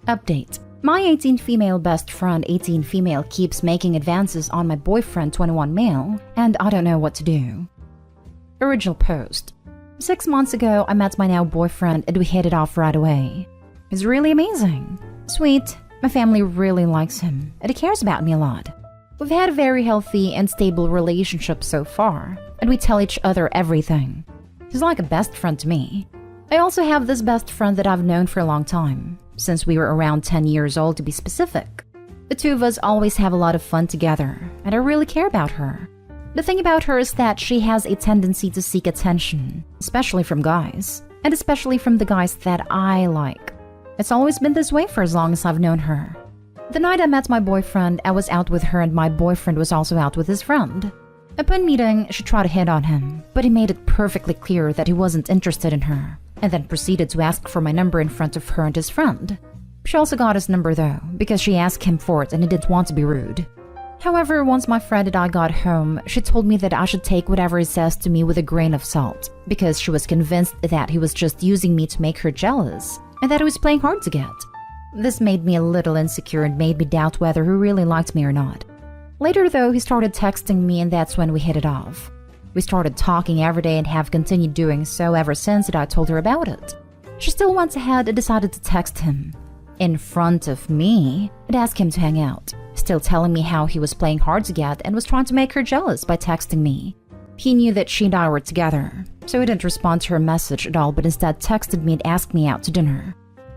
Update. My 18 female best friend 18 female keeps making advances on my boyfriend 21 male, and I don't know what to do. Original post. 6 months ago, I met my now boyfriend and we hit it off right away. He's really amazing. Sweet. My family really likes him, and he cares about me a lot. We've had a very healthy and stable relationship so far, and we tell each other everything. He's like a best friend to me. I also have this best friend that I've known for a long time, since we were around 10 years old to be specific. The two of us always have a lot of fun together, and I really care about her. The thing about her is that she has a tendency to seek attention, especially from guys, and especially from the guys that I like. It's always been this way for as long as I've known her. The night I met my boyfriend, I was out with her and my boyfriend was also out with his friend. Upon meeting, she tried to hit on him, but he made it perfectly clear that he wasn't interested in her, and then proceeded to ask for my number in front of her and his friend. She also got his number though, because she asked him for it and he didn't want to be rude. However, once my friend and I got home, she told me that I should take whatever he says to me with a grain of salt, because she was convinced that he was just using me to make her jealous, and that he was playing hard to get. This made me a little insecure and made me doubt whether he really liked me or not. Later though, he started texting me and that's when we hit it off. We started talking every day and have continued doing so ever since that I told her about it. She still went ahead and decided to text him in front of me and ask him to hang out, still telling me how he was playing hard to get and was trying to make her jealous by texting me. He knew that she and I were together, so he didn't respond to her message at all but instead texted me and asked me out to dinner.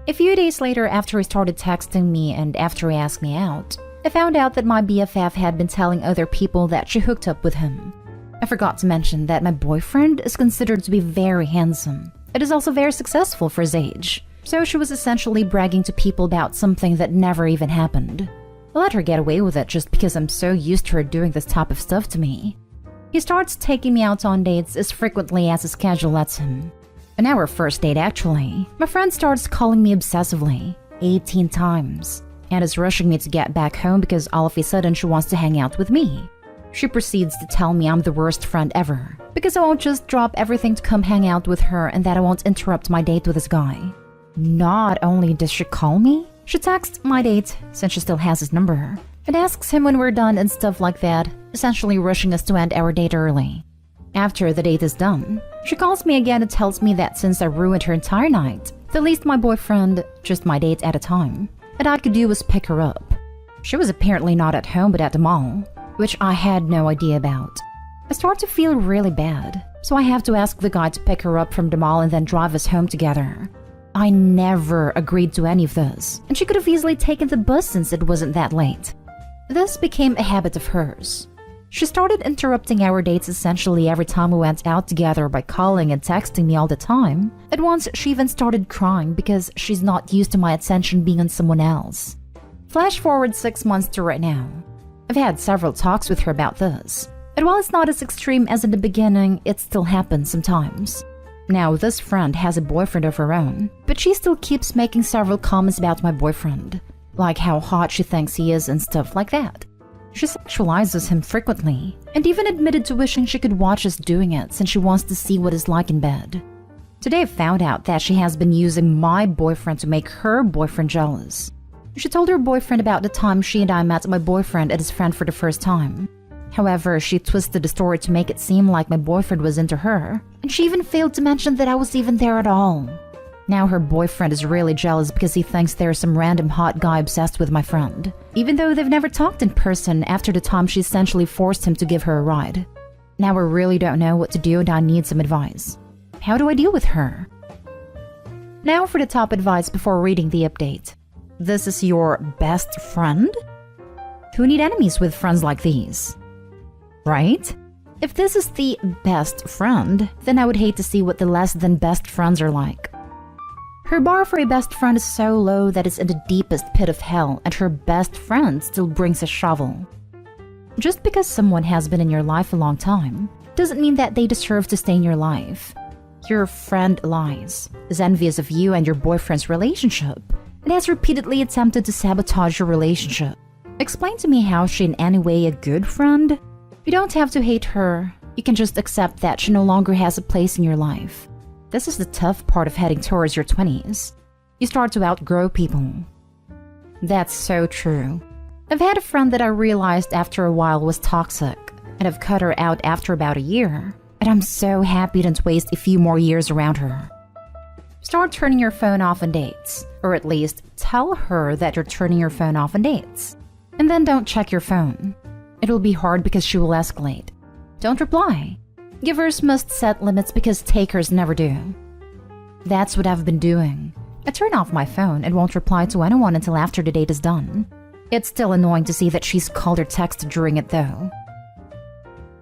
A few days later, after he started texting me and after he asked me out, I found out that my BFF had been telling other people that she hooked up with him. I forgot to mention that my boyfriend is considered to be very handsome. It is also very successful for his age, so she was essentially bragging to people about something that never even happened. I let her get away with it just because I'm so used to her doing this type of stuff to me. He starts taking me out on dates as frequently as his schedule lets him. On our first date actually, my friend starts calling me obsessively, 18 times, and is rushing me to get back home because all of a sudden she wants to hang out with me. She proceeds to tell me I'm the worst friend ever, because I won't just drop everything to come hang out with her and that I won't interrupt my date with this guy. Not only does she call me, she texts my date, since she still has his number, and asks him when we're done and stuff like that, essentially rushing us to end our date early. After the date is done, she calls me again and tells me that since I ruined her entire night, the least my boyfriend, just my date at a time, and I could do was pick her up. She was apparently not at home but at the mall, which I had no idea about. I start to feel really bad, so I have to ask the guy to pick her up from the mall and then drive us home together. I never agreed to any of this, and she could have easily taken the bus since it wasn't that late. This became a habit of hers. She started interrupting our dates essentially every time we went out together by calling and texting me all the time. At once, she even started crying because she's not used to my attention being on someone else. Flash forward 6 months to right now. I've had several talks with her about this, and while it's not as extreme as in the beginning, it still happens sometimes. Now, this friend has a boyfriend of her own, but she still keeps making several comments about my boyfriend, like how hot she thinks he is and stuff like that. She sexualizes him frequently, and even admitted to wishing she could watch us doing it since she wants to see what it's like in bed. Today I found out that she has been using my boyfriend to make her boyfriend jealous. She told her boyfriend about the time she and I met my boyfriend and his friend for the first time. However, she twisted the story to make it seem like my boyfriend was into her, and she even failed to mention that I was even there at all. Now her boyfriend is really jealous because he thinks there's some random hot guy obsessed with my friend, even though they've never talked in person after the time she essentially forced him to give her a ride. Now I really don't know what to do and I need some advice. How do I deal with her? Now for the top advice before reading the update. This is your best friend? Who need enemies with friends like these? Right? If this is the best friend, then I would hate to see what the less than best friends are like. Her bar for a best friend is so low that it's in the deepest pit of hell, and her best friend still brings a shovel. Just because someone has been in your life a long time doesn't mean that they deserve to stay in your life. Your friend lies, is envious of you and your boyfriend's relationship, and has repeatedly attempted to sabotage your relationship. Explain to me how she in any way a good friend? You don't have to hate her, you can just accept that she no longer has a place in your life. This is the tough part of heading towards your 20s. You start to outgrow people. That's so true. I've had a friend that I realized after a while was toxic, and I've cut her out after about a year, and I'm so happy to waste a few more years around her. Start turning your phone off on dates, or at least tell her that you're turning your phone off on dates. And then don't check your phone. It will be hard because she will escalate. Don't reply. Givers must set limits because takers never do. That's what I've been doing. I turn off my phone and won't reply to anyone until after the date is done. It's still annoying to see that she's called or texted during it though.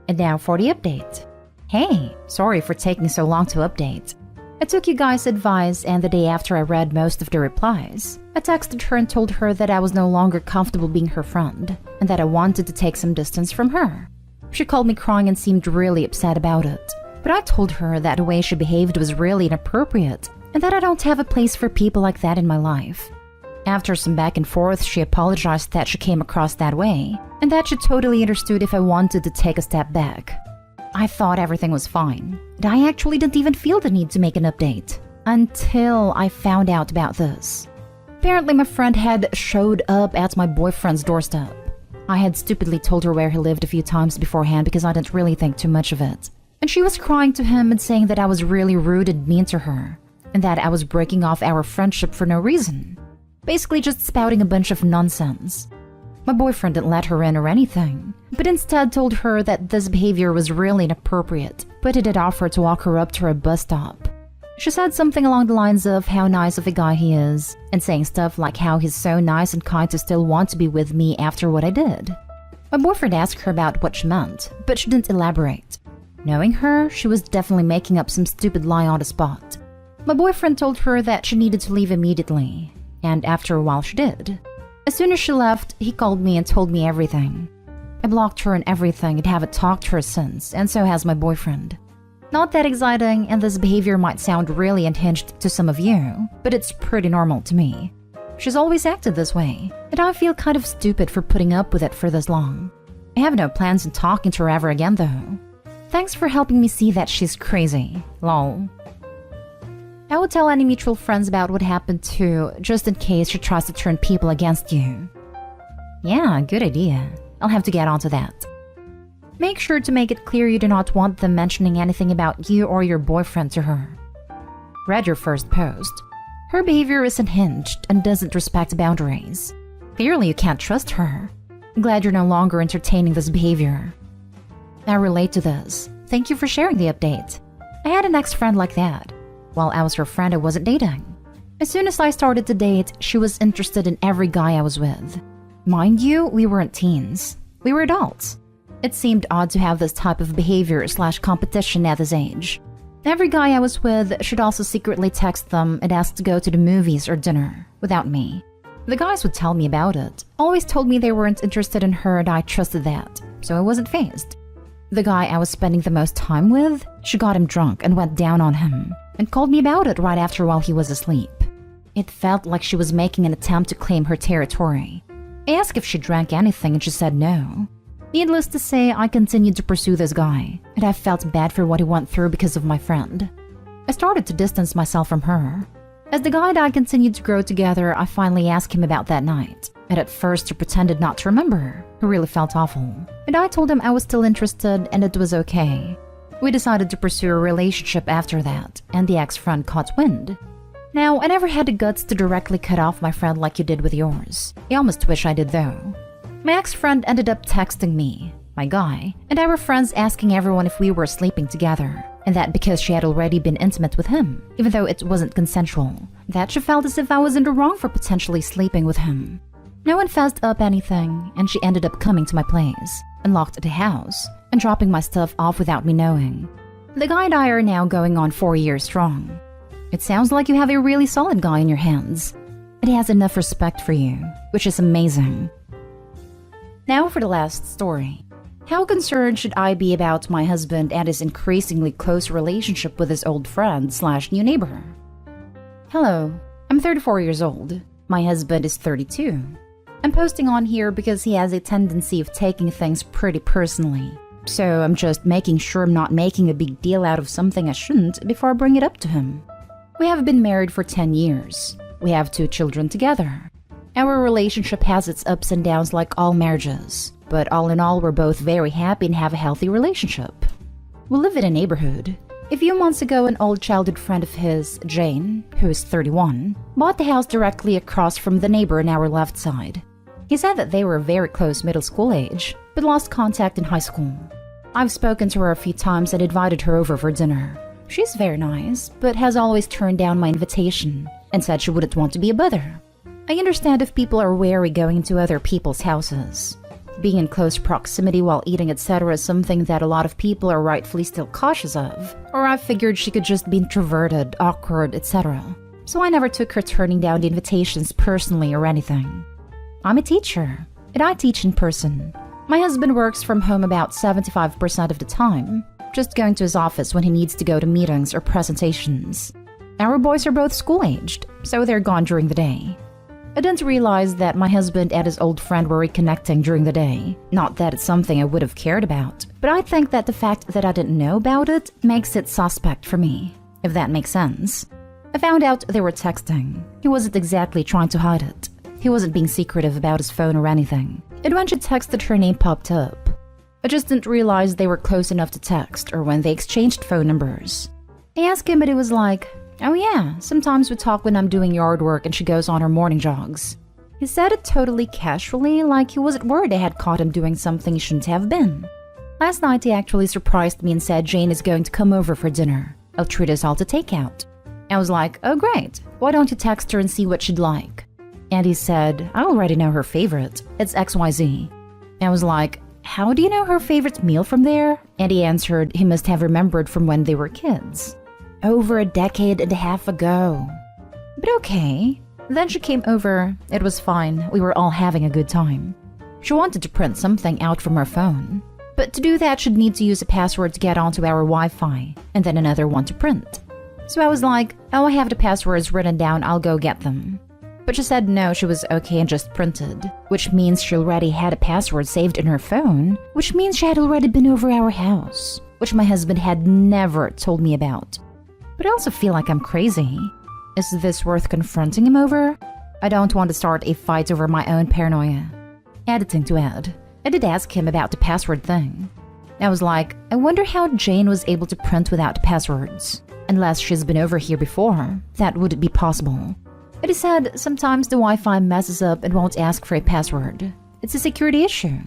And now for the update. Hey, sorry for taking so long to update. I took you guys' advice, and the day after I read most of the replies, I texted her and told her that I was no longer comfortable being her friend, and that I wanted to take some distance from her. She called me crying and seemed really upset about it, but I told her that the way she behaved was really inappropriate, and that I don't have a place for people like that in my life. After some back and forth, she apologized that she came across that way, and that she totally understood if I wanted to take a step back. I thought everything was fine, and I actually didn't even feel the need to make an update, until I found out about this. Apparently my friend had showed up at my boyfriend's doorstep. I had stupidly told her where he lived a few times beforehand because I didn't really think too much of it. And she was crying to him and saying that I was really rude and mean to her, and that I was breaking off our friendship for no reason. Basically just spouting a bunch of nonsense. My boyfriend didn't let her in or anything, but instead told her that this behavior was really inappropriate, but he did offer to walk her up to her bus stop. She said something along the lines of how nice of a guy he is, and saying stuff like how he's so nice and kind to still want to be with me after what I did. My boyfriend asked her about what she meant, but she didn't elaborate. Knowing her, she was definitely making up some stupid lie on the spot. My boyfriend told her that she needed to leave immediately, and after a while she did. As soon as she left, he called me and told me everything. I blocked her and everything and haven't talked to her since, and so has my boyfriend. Not that exciting, and this behavior might sound really unhinged to some of you, but it's pretty normal to me. She's always acted this way, and I feel kind of stupid for putting up with it for this long. I have no plans on talking to her ever again though. Thanks for helping me see that she's crazy. Lol. I would tell any mutual friends about what happened too, just in case she tries to turn people against you. Yeah, good idea. I'll have to get onto that. Make sure to make it clear you do not want them mentioning anything about you or your boyfriend to her. Read your first post. Her behavior is unhinged and doesn't respect boundaries. Clearly you can't trust her. I'm glad you're no longer entertaining this behavior. I relate to this. Thank you for sharing the update. I had an ex-friend like that. While I was her friend, I wasn't dating. As soon as I started to date, she was interested in every guy I was with. Mind you, we weren't teens. We were adults. It seemed odd to have this type of behavior/competition at this age. Every guy I was with should also secretly text them and ask to go to the movies or dinner, without me. The guys would tell me about it, always told me they weren't interested in her and I trusted that, so I wasn't fazed. The guy I was spending the most time with, she got him drunk and went down on him, and called me about it right after while he was asleep. It felt like she was making an attempt to claim her territory. I asked if she drank anything and she said no. Needless to say, I continued to pursue this guy, and I felt bad for what he went through because of my friend. I started to distance myself from her. As the guy and I continued to grow together, I finally asked him about that night, and at first he pretended not to remember. He really felt awful, and I told him I was still interested and it was okay. We decided to pursue a relationship after that, and the ex-friend caught wind. Now, I never had the guts to directly cut off my friend like you did with yours. I almost wish I did though. My ex-friend ended up texting me, my guy, and our friends asking everyone if we were sleeping together, and that because she had already been intimate with him, even though it wasn't consensual, that she felt as if I was in the wrong for potentially sleeping with him. No one fessed up anything, and she ended up coming to my place, unlocked the house, and dropping my stuff off without me knowing. The guy and I are now going on 4 years strong. It sounds like you have a really solid guy in your hands, and he has enough respect for you, which is amazing. Now for the last story. How concerned should I be about my husband and his increasingly close relationship with his old friend/new neighbor? Hello, I'm 34 years old. My husband is 32. I'm posting on here because he has a tendency of taking things pretty personally. So I'm just making sure I'm not making a big deal out of something I shouldn't before I bring it up to him. We have been married for 10 years. We have 2 children together. Our relationship has its ups and downs like all marriages, but all in all, we're both very happy and have a healthy relationship. We live in a neighborhood. A few months ago, an old childhood friend of his, Jane, who is 31, bought the house directly across from the neighbor on our left side. He said that they were very close middle school age, but lost contact in high school. I've spoken to her a few times and invited her over for dinner. She's very nice, but has always turned down my invitation and said she wouldn't want to be a bother. I understand if people are wary going into other people's houses. Being in close proximity while eating, etc. is something that a lot of people are rightfully still cautious of. Or I figured she could just be introverted, awkward, etc. So I never took her turning down the invitations personally or anything. I'm a teacher, and I teach in person. My husband works from home about 75% of the time, just going to his office when he needs to go to meetings or presentations. Our boys are both school-aged, so they're gone during the day. I didn't realize that my husband and his old friend were reconnecting during the day. Not that it's something I would have cared about, but I think that the fact that I didn't know about it makes it suspect for me, if that makes sense. I found out they were texting. He wasn't exactly trying to hide it. He wasn't being secretive about his phone or anything. And when she texted, her name popped up. I just didn't realize they were close enough to text or when they exchanged phone numbers. I asked him, but it was like, "Oh yeah, sometimes we talk when I'm doing yard work and she goes on her morning jogs." He said it totally casually, like he wasn't worried I had caught him doing something he shouldn't have been. Last night he actually surprised me and said Jane is going to come over for dinner. I'll treat us all to takeout. I was like, "Oh great, why don't you text her and see what she'd like?" And he said, "I already know her favorite. It's XYZ. I was like, "How do you know her favorite meal from there?" And he answered he must have remembered from when they were kids. Over a decade and a half ago. But okay. Then she came over. It was fine. We were all having a good time. She wanted to print something out from her phone. But to do that, she'd need to use a password to get onto our Wi-Fi, and then another one to print. So I was like, "Oh, I have the passwords written down. I'll go get them." But she said no, she was okay and just printed, which means she already had a password saved in her phone, which means she had already been over our house, which my husband had never told me about. But I also feel like I'm crazy. Is this worth confronting him over? I don't want to start a fight over my own paranoia. Editing to add, I did ask him about the password thing. I was like, I wonder how Jane was able to print without passwords. Unless she's been over here before, that wouldn't be possible. But he said sometimes the Wi-Fi messes up and won't ask for a password. It's a security issue.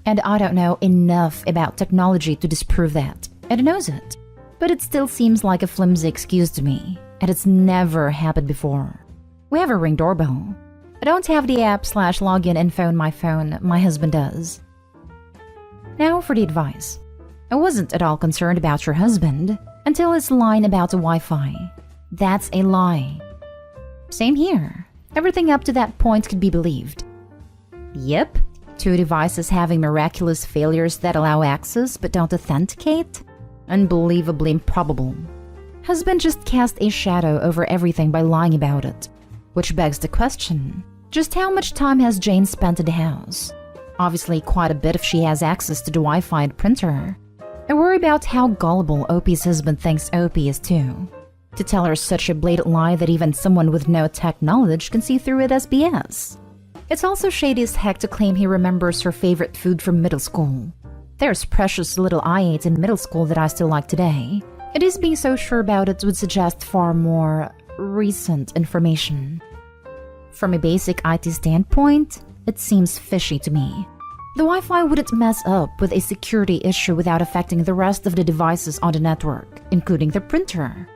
And I don't know enough about technology to disprove that. And he knows it. But it still seems like a flimsy excuse to me, and it's never happened before. We have a Ring doorbell. I don't have the app/login info on my phone, my husband does. Now for the advice. I wasn't at all concerned about your husband until his line about the Wi-Fi. That's a lie. Same here. Everything up to that point could be believed. Yep, 2 devices having miraculous failures that allow access but don't authenticate? Unbelievably improbable. Husband just cast a shadow over everything by lying about it. Which begs the question, just how much time has Jane spent in the house? Obviously quite a bit if she has access to the Wi-Fi and printer. I worry about how gullible Opie's husband thinks Opie is too. To tell her such a blatant lie that even someone with no tech knowledge can see through it as BS. It's also shady as heck to claim he remembers her favorite food from middle school. There's precious little I ate in middle school that I still like today. It is being so sure about it would suggest far more recent information. From a basic IT standpoint, it seems fishy to me. The Wi-Fi wouldn't mess up with a security issue without affecting the rest of the devices on the network, including the printer.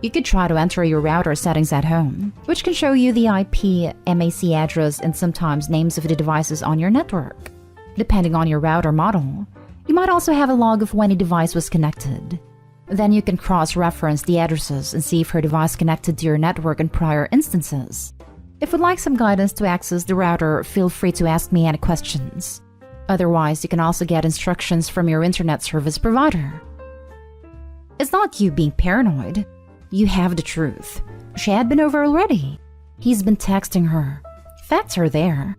You could try to enter your router settings at home, which can show you the IP, MAC address, and sometimes names of the devices on your network. Depending on your router model, you might also have a log of when a device was connected. Then you can cross-reference the addresses and see if her device connected to your network in prior instances. If you'd like some guidance to access the router, feel free to ask me any questions. Otherwise, you can also get instructions from your internet service provider. It's not you being paranoid. You have the truth. She had been over already. He's been texting her. Facts are there.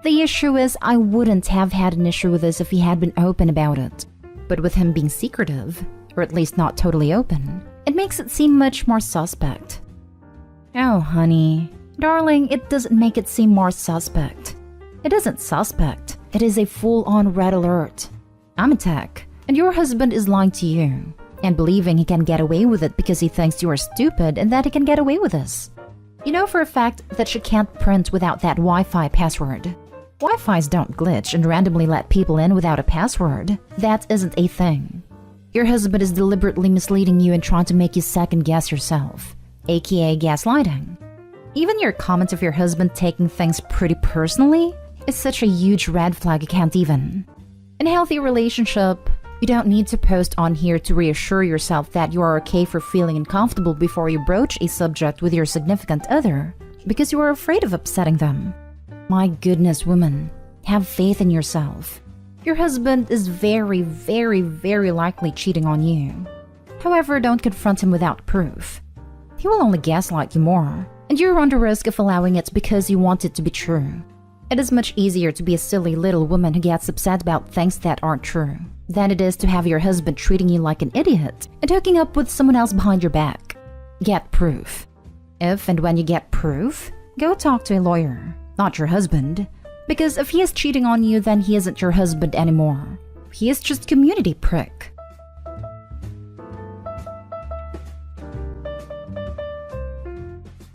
The issue is I wouldn't have had an issue with this if he had been open about it. But with him being secretive, or at least not totally open, it makes it seem much more suspect. Oh, honey, Darling, it doesn't make it seem more suspect. It isn't suspect. It is a full-on red alert. I'm a tech, and your husband is lying to you and believing he can get away with it because he thinks you are stupid and that he can get away with this. You know for a fact that she can't print without that Wi-Fi password. Wi-Fis don't glitch and randomly let people in without a password. That isn't a thing. Your husband is deliberately misleading you and trying to make you second-guess yourself, aka gaslighting. Even your comment of your husband taking things pretty personally is such a huge red flag you can't even. In a healthy relationship, you don't need to post on here to reassure yourself that you are okay for feeling uncomfortable before you broach a subject with your significant other because you are afraid of upsetting them. My goodness, woman, have faith in yourself. Your husband is very, very, very likely cheating on you. However, don't confront him without proof. He will only gaslight you more, and you're on the risk of allowing it because you want it to be true. It is much easier to be a silly little woman who gets upset about things that aren't true than it is to have your husband treating you like an idiot and hooking up with someone else behind your back. Get proof. If and when you get proof, go talk to a lawyer, not your husband. Because if he is cheating on you, then he isn't your husband anymore. He is just community prick.